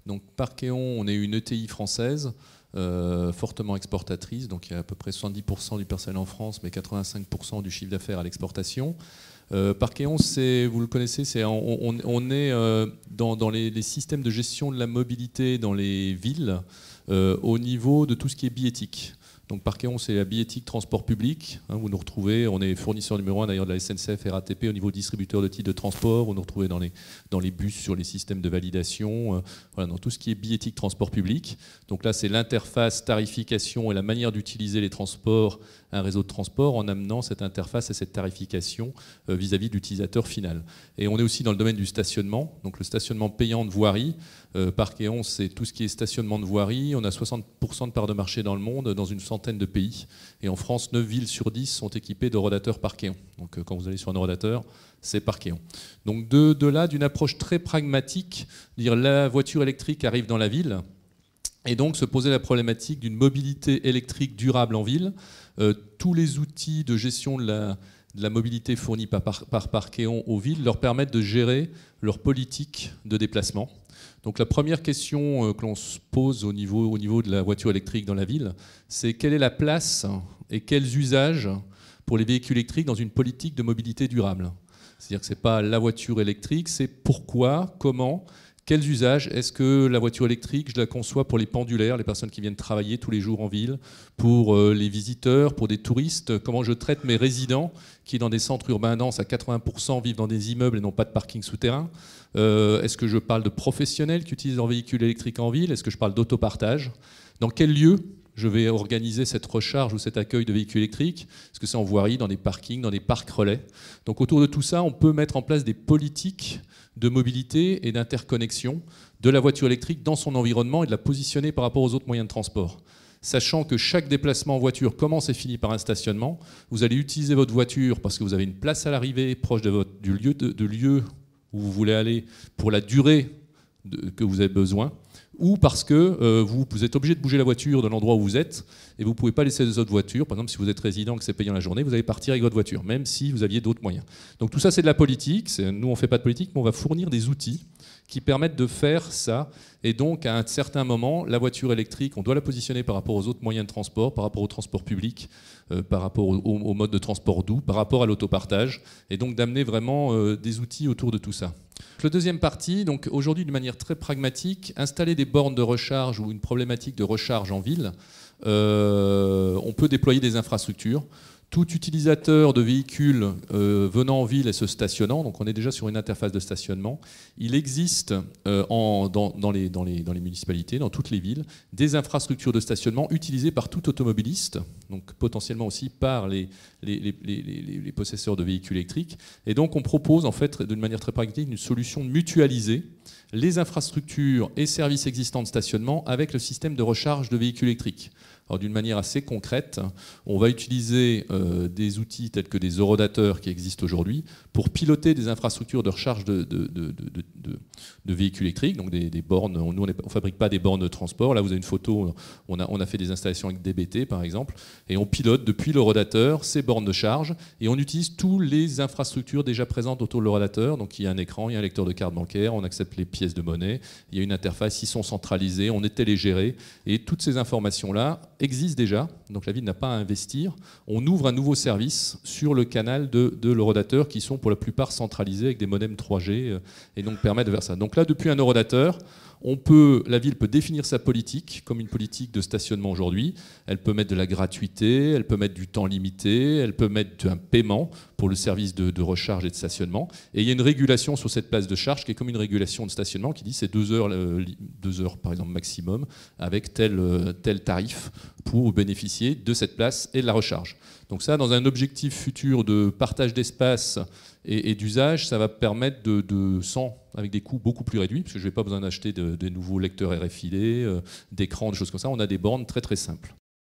Donc Parkeon, on est une ETI française, fortement exportatrice, donc il y a à peu près 70% du personnel en France, mais 85% du chiffre d'affaires à l'exportation. Parkeon, vous le connaissez, on est dans les systèmes de gestion de la mobilité dans les villes au niveau de tout ce qui est billettique. Donc Parkeon, c'est la billettique transport public. Vous nous retrouvez, on est fournisseur numéro 1 d'ailleurs de la SNCF, RATP au niveau distributeur de titres de transport. Vous nous retrouvez dans les bus sur les systèmes de validation, voilà, dans tout ce qui est billettique transport public. Donc là, c'est l'interface tarification et la manière d'utiliser les transports, un réseau de transport, en amenant cette interface et cette tarification vis-à-vis de l'utilisateur final. Et on est aussi dans le domaine du stationnement, donc le stationnement payant de voirie. Parkeon, c'est tout ce qui est stationnement de voirie. On a 60% de part de marché dans le monde, dans une centaine de pays. Et en France, 9 villes sur 10 sont équipées de rodateurs Parkeon. Donc quand vous allez sur un rodateur, c'est Parkeon. Donc de là, d'une approche très pragmatique, dire la voiture électrique arrive dans la ville, et donc se poser la problématique d'une mobilité électrique durable en ville. Tous les outils de gestion de la mobilité fournis par Parkeon aux villes leur permettent de gérer leur politique de déplacement. Donc la première question que l'on se pose au niveau de la voiture électrique dans la ville, c'est quelle est la place et quels usages pour les véhicules électriques dans une politique de mobilité durable. C'est-à-dire que ce n'est pas la voiture électrique, c'est pourquoi, comment, quels usages. Est-ce que la voiture électrique, je la conçois pour les pendulaires, les personnes qui viennent travailler tous les jours en ville, pour les visiteurs, pour des touristes? Comment je traite mes résidents qui, dans des centres urbains denses, à 80% vivent dans des immeubles et n'ont pas de parking souterrain? Est-ce que je parle de professionnels qui utilisent leur véhicule électrique en ville? Est-ce que je parle d'autopartage? Dans quel lieu je vais organiser cette recharge ou cet accueil de véhicules électriques? Est-ce que c'est en voirie, dans des parkings, dans des parcs relais? Donc autour de tout ça, on peut mettre en place des politiques de mobilité et d'interconnexion de la voiture électrique dans son environnement et de la positionner par rapport aux autres moyens de transport. Sachant que chaque déplacement en voiture commence et finit par un stationnement, vous allez utiliser votre voiture parce que vous avez une place à l'arrivée proche du lieu où vous voulez aller pour la durée que vous avez besoin, ou parce que vous êtes obligé de bouger la voiture de l'endroit où vous êtes et vous ne pouvez pas laisser les autres voitures. Par exemple, si vous êtes résident et que c'est payant la journée, vous allez partir avec votre voiture, même si vous aviez d'autres moyens. Donc tout ça, c'est de la politique. Nous, on ne fait pas de politique, mais on va fournir des outils qui permettent de faire ça. Et donc, à un certain moment, la voiture électrique, on doit la positionner par rapport aux autres moyens de transport, par rapport au transport public, par rapport au mode de transport doux, par rapport à l'autopartage, et donc d'amener vraiment des outils autour de tout ça. La deuxième partie, donc aujourd'hui, d'une manière très pragmatique, installer des bornes de recharge ou une problématique de recharge en ville, on peut déployer des infrastructures. Tout utilisateur de véhicules venant en ville et se stationnant, donc on est déjà sur une interface de stationnement, il existe dans les municipalités, dans toutes les villes, des infrastructures de stationnement utilisées par tout automobiliste, donc potentiellement aussi par les possesseurs de véhicules électriques. Et donc on propose en fait d'une manière très pragmatique une solution de mutualiser les infrastructures et services existants de stationnement avec le système de recharge de véhicules électriques. Alors d'une manière assez concrète, on va utiliser des outils tels que des horodateurs qui existent aujourd'hui pour piloter des infrastructures de recharge de véhicules électriques, donc des bornes. Nous, on ne fabrique pas des bornes de transport. Là, vous avez une photo, on a fait des installations avec DBT, par exemple, et on pilote depuis l'horodateur ces bornes de charge, et on utilise toutes les infrastructures déjà présentes autour de l'horodateur. Donc il y a un écran, il y a un lecteur de carte bancaire, on accepte les pièces de monnaie, il y a une interface, ils sont centralisés, on est télégéré, et toutes ces informations-là existent déjà, donc la ville n'a pas à investir. On ouvre un nouveau service sur le canal de l'horodateur qui sont pour la plupart centralisés avec des modems 3G et donc permettent de faire ça. Donc là, depuis un horodateur, la ville peut définir sa politique comme une politique de stationnement aujourd'hui. Elle peut mettre de la gratuité, elle peut mettre du temps limité, elle peut mettre un paiement pour le service de recharge et de stationnement. Et il y a une régulation sur cette place de charge qui est comme une régulation de stationnement qui dit c'est 2 heures par exemple maximum avec tel tarif pour bénéficier de cette place et de la recharge. Donc ça, dans un objectif futur de partage d'espace et d'usage, ça va permettre avec des coûts beaucoup plus réduits, parce que je n'ai pas besoin d'acheter des nouveaux lecteurs RFID, d'écrans, des choses comme ça. On a des bornes très très simples.